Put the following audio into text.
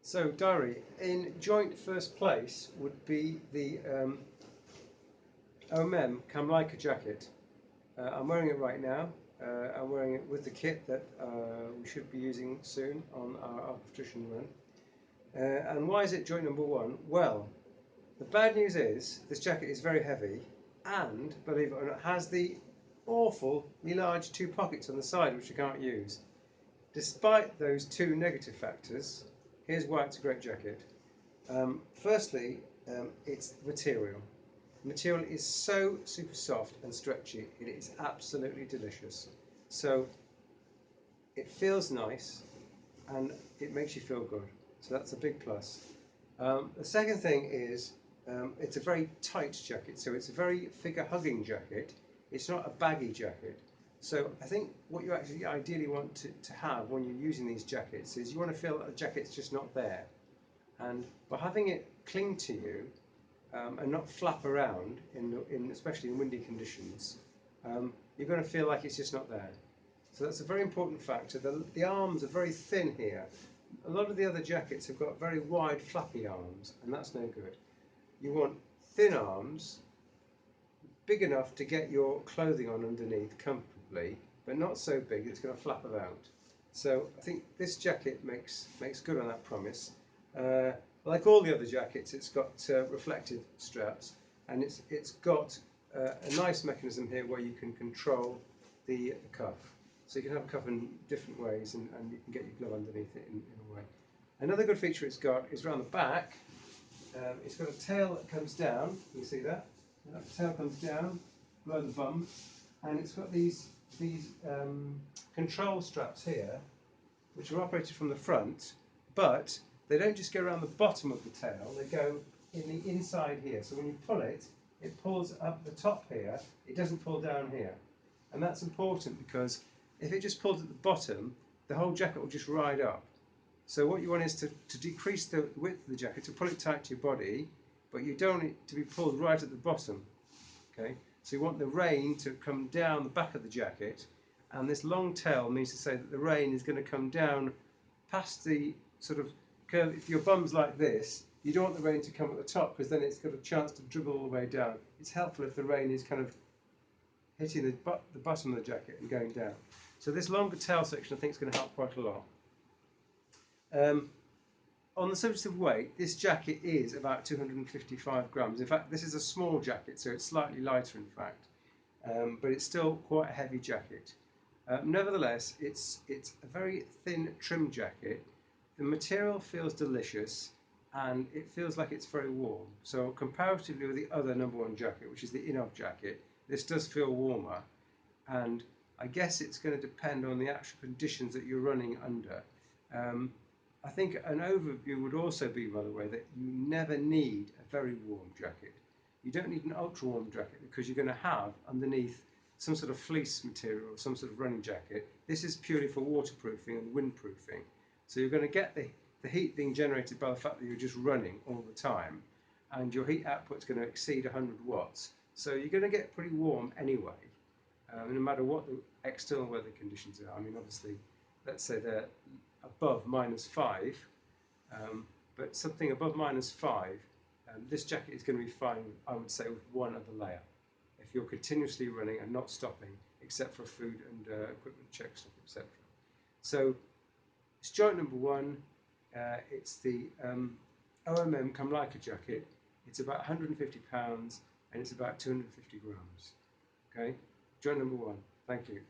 So, diary, in joint first place would be the OMM Kamleika jacket. I'm wearing it right now. I'm wearing it with the kit that we should be using soon on our competition run. And why is it joint number one? Well, the bad news is this jacket is very heavy and, believe it or not, has the awfully large two pockets on the side which you can't use. Despite those two negative factors, here's why it's a great jacket. Firstly, it's material. The material is so super soft and stretchy, it is absolutely delicious. So it feels nice and it makes you feel good. So that's a big plus. The second thing is it's a very tight jacket, so it's a very figure-hugging jacket. It's not a baggy jacket. So I think what you actually ideally want to have when you're using these jackets is you want to feel that the jacket's just not there. And by having it cling to you and not flap around, especially in windy conditions, you're going to feel like it's just not there. So that's a very important factor. The arms are very thin here. A lot of the other jackets have got very wide flappy arms, and that's no good. You want thin arms, big enough to get your clothing on underneath comfortably, but not so big it's going to flap about. So I think this jacket makes good on that promise. Like all the other jackets, it's got reflective straps, and it's got a nice mechanism here where you can control the cuff. So you can have a cuff in different ways, and you can get your glove underneath it in a way. Another good feature it's got is around the back. It's got a tail that comes down. You can see that. That tail comes down below the bum, and it's got these control straps here, which are operated from the front, but they don't just go around the bottom of the tail, they go in the inside here. So when you pull it, it pulls up the top here, it doesn't pull down here. And that's important because if it just pulls at the bottom, the whole jacket will just ride up. So what you want is to decrease the width of the jacket, to pull it tight to your body, but you don't want it to be pulled right at the bottom. Okay? So you want the rein to come down the back of the jacket, and this long tail means to say that the rein is going to come down past the sort of curve. If your bum's like this, you don't want the rein to come at the top because then it's got a chance to dribble all the way down. It's helpful if the rein is kind of hitting the bottom of the jacket and going down. So this longer tail section I think is going to help quite a lot. On the subject of weight, this jacket is about 255 grams. In fact, this is a small jacket, so it's slightly lighter in fact, but it's still quite a heavy jacket. Nevertheless, it's a very thin trim jacket. The material feels delicious and it feels like it's very warm. So comparatively with the other #1 jacket, which is the Inov jacket, this does feel warmer, and I guess it's going to depend on the actual conditions that you're running under. I think an overview would also be, by the way, that you never need a very warm jacket. You don't need an ultra warm jacket because you're going to have underneath some sort of fleece material or some sort of running jacket. This is purely for waterproofing and windproofing. So you're going to get the heat being generated by the fact that you're just running all the time, and your heat output is going to exceed 100 watts. So you're going to get pretty warm anyway, no matter what the external weather conditions are. I mean, obviously, let's say they're above -5, but something above -5, this jacket is going to be fine, I would say, with one other layer, if you're continuously running and not stopping, except for food and equipment check stuff, etc. So it's joint #1. It's the OMM Kamleika jacket. It's about 150 pounds and it's about 250 grams. Okay, joint #1. Thank you.